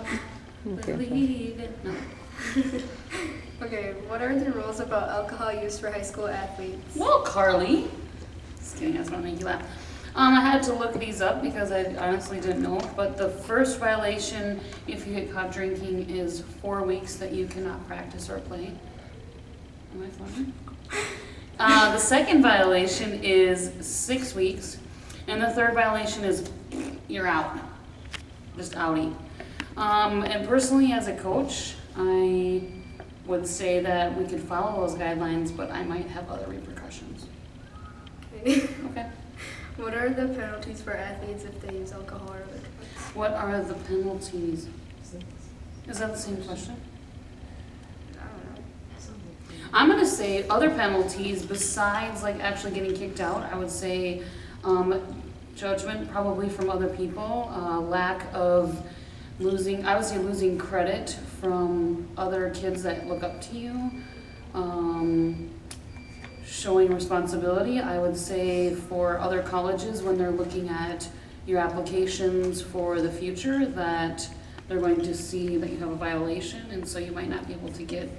stop. Believe it. No. Okay, what are the rules about alcohol use for high school athletes? Well, Carly. Just kidding, I just want to make you laugh. I had to look these up because I honestly didn't know. But the first violation, if you get caught drinking, is 4 weeks that you cannot practice or play. Am I funny? The second violation is 6 weeks. And the third violation is you're out. Just outie. And personally, as a coach, I would say that we could follow those guidelines, but I might have other repercussions. Okay. Okay. What are the penalties for athletes if they use alcohol or other drugs? What are the penalties? Is that the same question? I don't know. I'm gonna say other penalties besides like actually getting kicked out. I would say judgment probably from other people, lack of losing. I would say losing credit from other kids that look up to you. Showing responsibility. I would say for other colleges when they're looking at your applications for the future that they're going to see that you have a violation, and so you might not be able to get,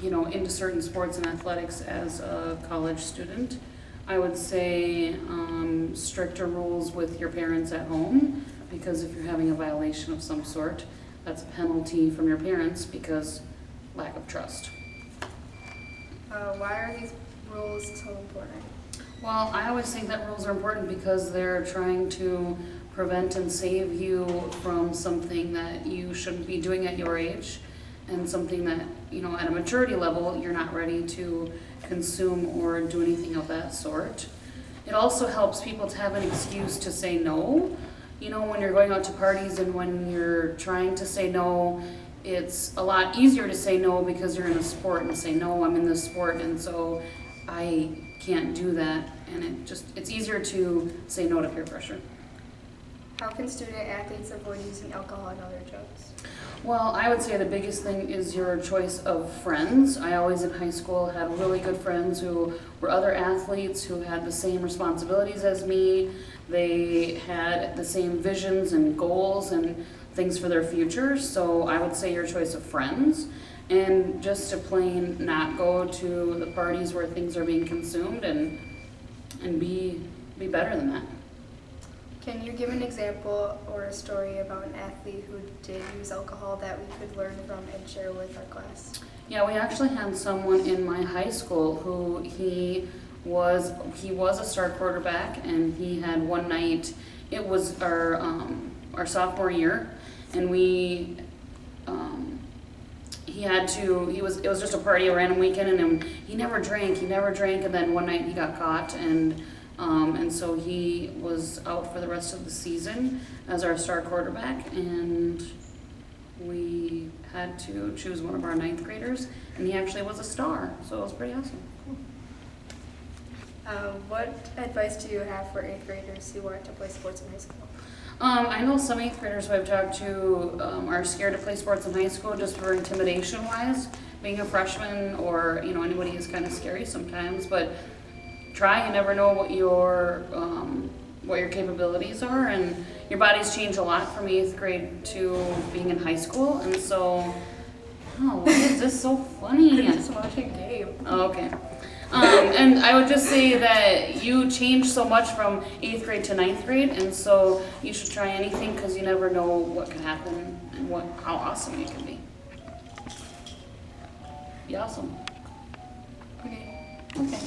into certain sports and athletics as a college student. I would say stricter rules with your parents at home, because if you're having a violation of some sort, that's a penalty from your parents because lack of trust. Why are these rules so important? Well, I always think that rules are important because they're trying to prevent and save you from something that you shouldn't be doing at your age, and something that, at a maturity level, you're not ready to consume or do anything of that sort. It also helps people to have an excuse to say no. When you're going out to parties and when you're trying to say no, it's a lot easier to say no because you're in a sport and say, no, I'm in this sport, and so I can't do that, and it's easier to say no to peer pressure. How can student athletes avoid using alcohol and other drugs? Well, I would say the biggest thing is your choice of friends. I always in high school had really good friends who were other athletes who had the same responsibilities as me. They had the same visions and goals and things for their future, so I would say your choice of friends. And just to plain not go to the parties where things are being consumed and be better than that. Can you give an example or a story about an athlete who did use alcohol that we could learn from and share with our class? Yeah, we actually had someone in my high school who he was a star quarterback, and he had one night. It was our sophomore year, and it was just a party, a random weekend, and he never drank, and then one night he got caught, and so he was out for the rest of the season as our star quarterback, and we had to choose one of our 9th graders, and he actually was a star, so it was pretty awesome. Cool. What advice do you have for 8th graders who want to play sports in high school? I know some 8th graders who I've talked to are scared to play sports in high school just for intimidation-wise. Being a freshman or anybody is kind of scary sometimes, but try. You never know what your capabilities are, and your bodies change a lot from 8th grade to being in high school, and so. Oh, why is this so funny? I'm just watching a game. Oh, okay. And I would just say that you change so much from 8th grade to 9th grade, and so you should try anything because you never know what can happen and how awesome you can be. Be awesome. Okay. Okay.